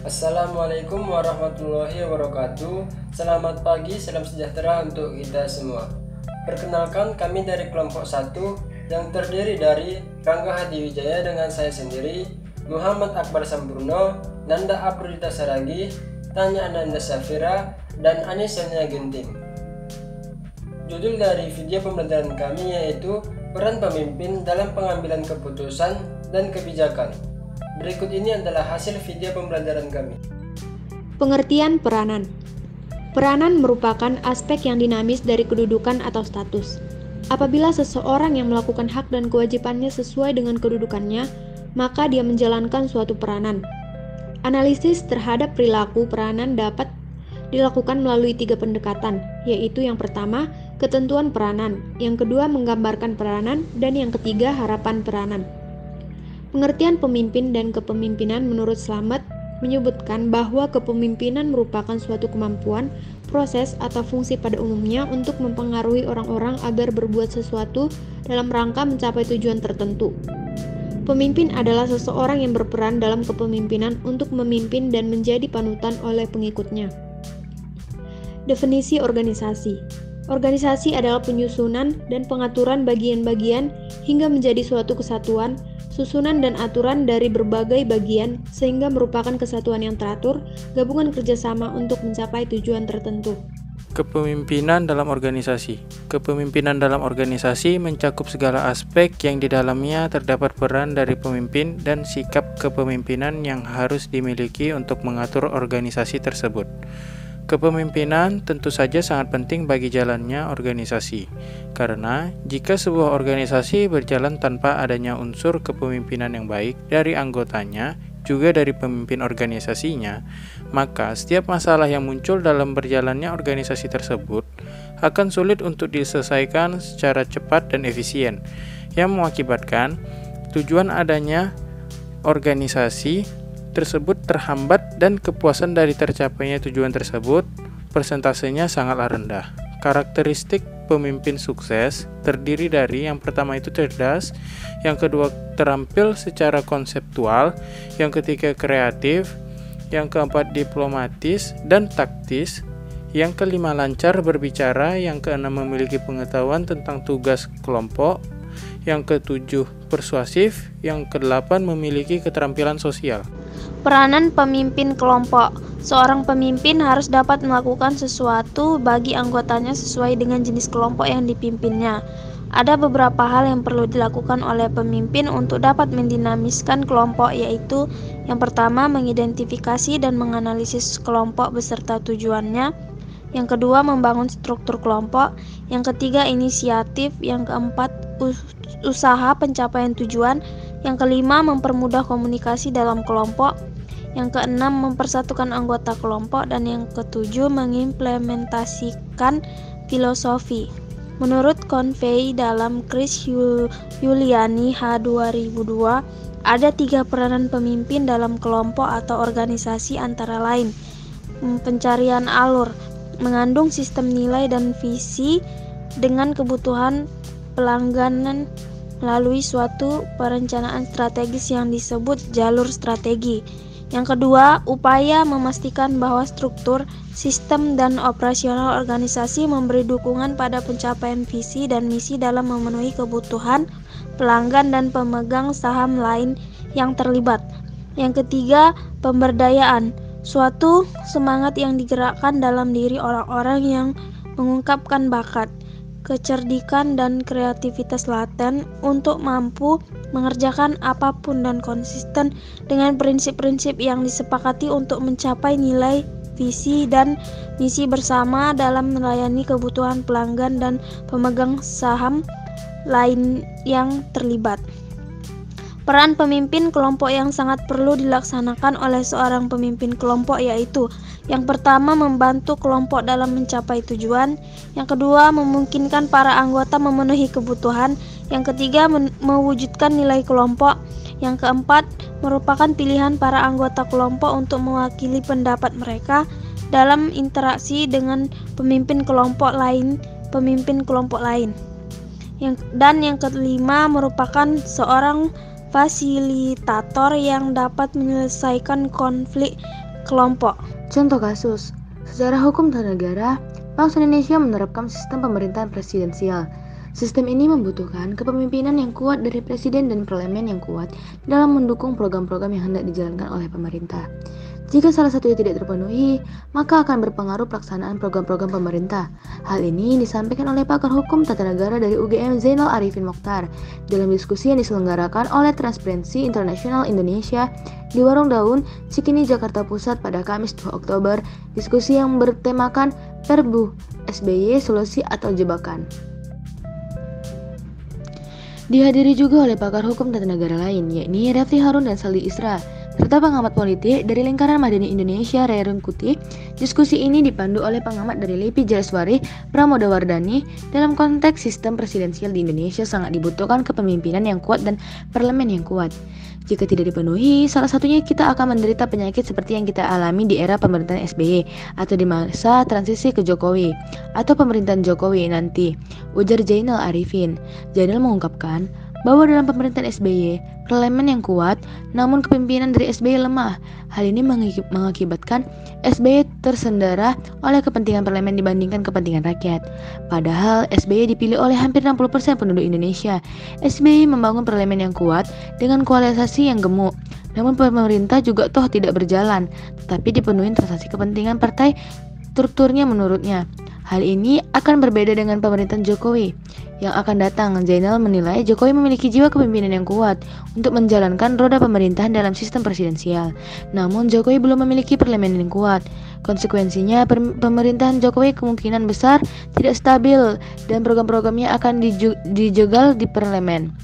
Assalamualaikum warahmatullahi wabarakatuh. Selamat pagi, salam sejahtera untuk kita semua. Perkenalkan, kami dari kelompok 1 yang terdiri dari Rangga Hadiwijaya dengan saya sendiri, Muhammad Akbar Sampurno, Nanda Aprodita Saragi, Tanya Ananda Safira, dan Anisania Genting. Judul dari video pembelajaran kami yaitu peran pemimpin dalam pengambilan keputusan dan kebijakan. Berikut ini adalah hasil video pembelajaran kami. Pengertian peranan. Peranan merupakan aspek yang dinamis dari kedudukan atau status. Apabila seseorang yang melakukan hak dan kewajibannya sesuai dengan kedudukannya, maka dia menjalankan suatu peranan. Analisis terhadap perilaku peranan dapat dilakukan melalui 3 pendekatan, yaitu yang pertama, ketentuan peranan, yang kedua, menggambarkan peranan, dan yang ketiga, harapan peranan. Pengertian pemimpin dan kepemimpinan menurut Slamet menyebutkan bahwa kepemimpinan merupakan suatu kemampuan, proses, atau fungsi pada umumnya untuk mempengaruhi orang-orang agar berbuat sesuatu dalam rangka mencapai tujuan tertentu. Pemimpin adalah seseorang yang berperan dalam kepemimpinan untuk memimpin dan menjadi panutan oleh pengikutnya. Definisi organisasi. Organisasi adalah penyusunan dan pengaturan bagian-bagian hingga menjadi suatu kesatuan, susunan dan aturan dari berbagai bagian sehingga merupakan kesatuan yang teratur, gabungan kerjasama untuk mencapai tujuan tertentu. Kepemimpinan dalam organisasi. Kepemimpinan dalam organisasi mencakup segala aspek yang di dalamnya terdapat peran dari pemimpin dan sikap kepemimpinan yang harus dimiliki untuk mengatur organisasi tersebut. Kepemimpinan tentu saja sangat penting bagi jalannya organisasi, karena jika sebuah organisasi berjalan tanpa adanya unsur kepemimpinan yang baik dari anggotanya, juga dari pemimpin organisasinya, maka setiap masalah yang muncul dalam berjalannya organisasi tersebut akan sulit untuk diselesaikan secara cepat dan efisien, yang mengakibatkan tujuan adanya organisasi tersebut terhambat dan kepuasan dari tercapainya tujuan tersebut persentasenya sangatlah rendah. Karakteristik pemimpin sukses terdiri dari yang pertama itu cerdas, yang kedua terampil secara konseptual, yang ketiga kreatif, yang keempat diplomatis dan taktis, yang kelima lancar berbicara, yang keenam memiliki pengetahuan tentang tugas kelompok, yang ketujuh persuasif, yang kedelapan memiliki keterampilan sosial. Peranan pemimpin kelompok. Seorang pemimpin harus dapat melakukan sesuatu bagi anggotanya sesuai dengan jenis kelompok yang dipimpinnya. Ada beberapa hal yang perlu dilakukan oleh pemimpin untuk dapat mendinamiskan kelompok, yaitu yang pertama, mengidentifikasi dan menganalisis kelompok beserta tujuannya. Yang kedua, membangun struktur kelompok. Yang ketiga, inisiatif. Yang keempat, usaha pencapaian tujuan. Yang kelima, mempermudah komunikasi dalam kelompok. Yang keenam, mempersatukan anggota kelompok. Dan yang ketujuh, mengimplementasikan filosofi. Menurut Convey dalam Chris Yuliani H. 2002, ada 3 peranan pemimpin dalam kelompok atau organisasi, antara lain pencarian alur, mengandung sistem nilai dan visi dengan kebutuhan pelanggan melalui suatu perencanaan strategis yang disebut jalur strategi. Yang kedua, upaya memastikan bahwa struktur, sistem, dan operasional organisasi memberi dukungan pada pencapaian visi dan misi dalam memenuhi kebutuhan pelanggan dan pemegang saham lain yang terlibat. Yang ketiga, pemberdayaan, suatu semangat yang digerakkan dalam diri orang-orang yang mengungkapkan bakat, kecerdikan, dan kreativitas laten untuk mampu mengerjakan apapun dan konsisten dengan prinsip-prinsip yang disepakati untuk mencapai nilai, visi, dan misi bersama dalam melayani kebutuhan pelanggan dan pemegang saham lain yang terlibat. Peran pemimpin kelompok yang sangat perlu dilaksanakan oleh seorang pemimpin kelompok yaitu yang pertama, membantu kelompok dalam mencapai tujuan. Yang kedua, memungkinkan para anggota memenuhi kebutuhan. Yang ketiga, mewujudkan nilai kelompok. Yang keempat, merupakan pilihan para anggota kelompok untuk mewakili pendapat mereka dalam interaksi dengan pemimpin kelompok lain. Dan yang kelima, merupakan seorang fasilitator yang dapat menyelesaikan konflik kelompok. Contoh kasus, secara hukum tata negara, bangsa Indonesia menerapkan sistem pemerintahan presidensial. Sistem ini membutuhkan kepemimpinan yang kuat dari presiden dan parlemen yang kuat dalam mendukung program-program yang hendak dijalankan oleh pemerintah. Jika salah satunya tidak terpenuhi, maka akan berpengaruh pelaksanaan program-program pemerintah. Hal ini disampaikan oleh pakar hukum tata negara dari UGM Zainal Arifin Mokhtar dalam diskusi yang diselenggarakan oleh Transparency International Indonesia di Warung Daun, Cikini, Jakarta Pusat pada Kamis 2 Oktober. Diskusi yang bertemakan Perbu SBY Solusi atau Jebakan. Dihadiri juga oleh pakar hukum tata negara lain, yakni Refli Harun dan Saldi Isra, serta pengamat politik dari lingkaran Madani Indonesia Ray Rangkuti. Diskusi ini dipandu oleh pengamat dari LIPI Jaleswari Pramoda Wardani. Dalam konteks sistem presidensial di Indonesia sangat dibutuhkan kepemimpinan yang kuat dan parlemen yang kuat. Jika tidak dipenuhi, salah satunya kita akan menderita penyakit seperti yang kita alami di era pemerintahan SBY atau di masa transisi ke Jokowi atau pemerintahan Jokowi nanti, ujar Zainal Arifin. Zainal mengungkapkan bahwa dalam pemerintahan SBY, parlemen yang kuat, namun kepemimpinan dari SBY lemah. Hal ini mengakibatkan SBY tersendara oleh kepentingan parlemen dibandingkan kepentingan rakyat. Padahal SBY dipilih oleh hampir 60% penduduk Indonesia. SBY membangun parlemen yang kuat dengan koalisasi yang gemuk. Namun pemerintah juga toh tidak berjalan, tetapi dipenuhi transaksi kepentingan partai, strukturnya menurutnya. Hal ini akan berbeda dengan pemerintahan Jokowi yang akan datang. Zainal menilai Jokowi memiliki jiwa kepemimpinan yang kuat untuk menjalankan roda pemerintahan dalam sistem presidensial. Namun Jokowi belum memiliki parlemen yang kuat. Konsekuensinya pemerintahan Jokowi kemungkinan besar tidak stabil dan program-programnya akan dijegal di parlemen.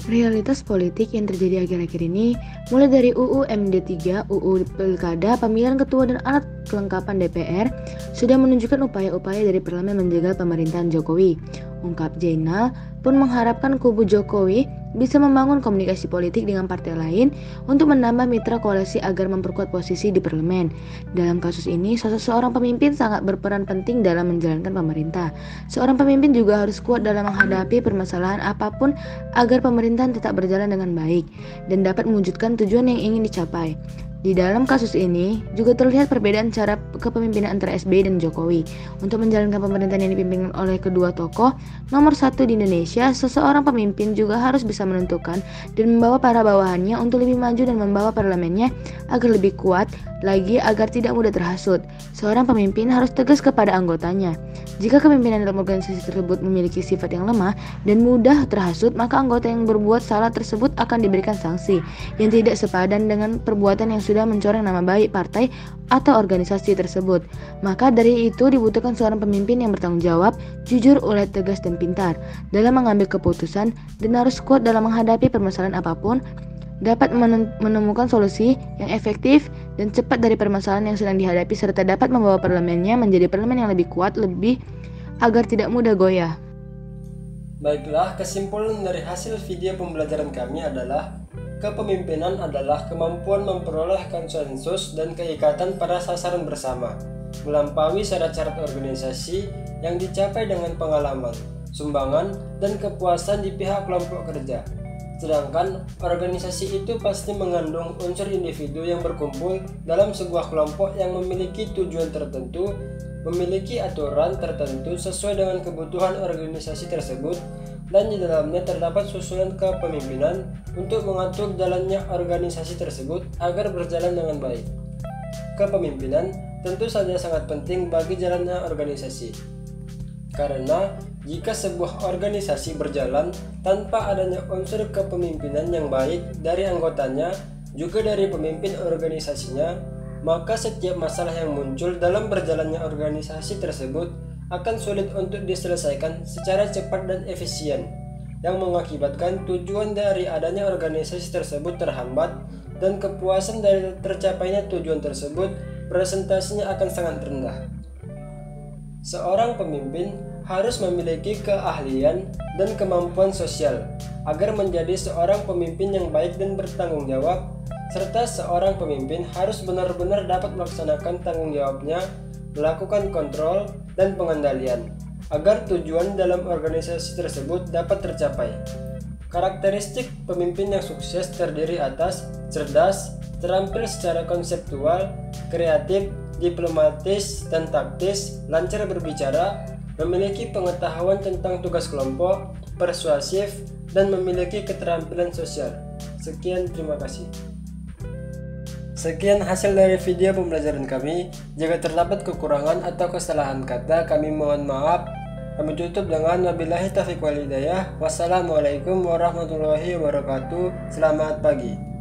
Realitas politik yang terjadi akhir-akhir ini, mulai dari UU MD3, UU Pilkada, pemilihan ketua dan alat kelengkapan DPR, sudah menunjukkan upaya-upaya dari parlemen menjegal pemerintahan Jokowi. Ungkap Zainal pun mengharapkan kubu Jokowi bisa membangun komunikasi politik dengan partai lain untuk menambah mitra koalisi agar memperkuat posisi di parlemen. Dalam kasus ini, sosok seorang pemimpin sangat berperan penting dalam menjalankan pemerintah. Seorang pemimpin juga harus kuat dalam menghadapi permasalahan apapun agar pemerintahan tetap berjalan dengan baik dan dapat mewujudkan tujuan yang ingin dicapai. Di dalam kasus ini juga terlihat perbedaan cara kepemimpinan antara SBY dan Jokowi. Untuk menjalankan pemerintahan yang dipimpin oleh kedua tokoh nomor satu di Indonesia, seseorang pemimpin juga harus bisa menentukan dan membawa para bawahannya untuk lebih maju dan membawa parlemennya agar lebih kuat lagi agar tidak mudah terhasut. Seorang pemimpin harus tegas kepada anggotanya. Jika kepemimpinan dalam organisasi tersebut memiliki sifat yang lemah dan mudah terhasut, maka anggota yang berbuat salah tersebut akan diberikan sanksi yang tidak sepadan dengan perbuatan yang sudah mencoreng nama baik partai atau organisasi tersebut. Maka dari itu dibutuhkan seorang pemimpin yang bertanggung jawab, jujur, ulet, tegas, dan pintar dalam mengambil keputusan dan harus kuat dalam menghadapi permasalahan apapun, dapat menemukan solusi yang efektif dan cepat dari permasalahan yang sedang dihadapi, serta dapat membawa parlemennya menjadi parlemen yang lebih kuat agar tidak mudah goyah. Baiklah, kesimpulan dari hasil video pembelajaran kami adalah kepemimpinan adalah kemampuan memperoleh konsensus dan keikatan pada sasaran bersama, melampaui syarat-syarat organisasi yang dicapai dengan pengalaman, sumbangan, dan kepuasan di pihak kelompok kerja. Sedangkan organisasi itu pasti mengandung unsur individu yang berkumpul dalam sebuah kelompok yang memiliki tujuan tertentu, memiliki aturan tertentu sesuai dengan kebutuhan organisasi tersebut, dan di dalamnya terdapat susunan kepemimpinan untuk mengatur jalannya organisasi tersebut agar berjalan dengan baik. Kepemimpinan tentu saja sangat penting bagi jalannya organisasi, karena jika sebuah organisasi berjalan tanpa adanya unsur kepemimpinan yang baik dari anggotanya, juga dari pemimpin organisasinya, maka setiap masalah yang muncul dalam berjalannya organisasi tersebut akan sulit untuk diselesaikan secara cepat dan efisien, yang mengakibatkan tujuan dari adanya organisasi tersebut terhambat dan kepuasan dari tercapainya tujuan tersebut presentasinya akan sangat rendah. Seorang pemimpin harus memiliki keahlian dan kemampuan sosial agar menjadi seorang pemimpin yang baik dan bertanggung jawab, serta seorang pemimpin harus benar-benar dapat melaksanakan tanggung jawabnya, melakukan kontrol dan pengendalian agar tujuan dalam organisasi tersebut dapat tercapai. Karakteristik pemimpin yang sukses terdiri atas cerdas, terampil secara konseptual, kreatif, diplomatis, dan taktis, lancar berbicara, memiliki pengetahuan tentang tugas kelompok, persuasif, dan memiliki keterampilan sosial. Sekian, terima kasih. Sekian hasil dari video pembelajaran kami. Jika terdapat kekurangan atau kesalahan kata, kami mohon maaf. Kami tutup dengan wabillahi taufiq wal hidayah. Wassalamualaikum warahmatullahi wabarakatuh. Selamat pagi.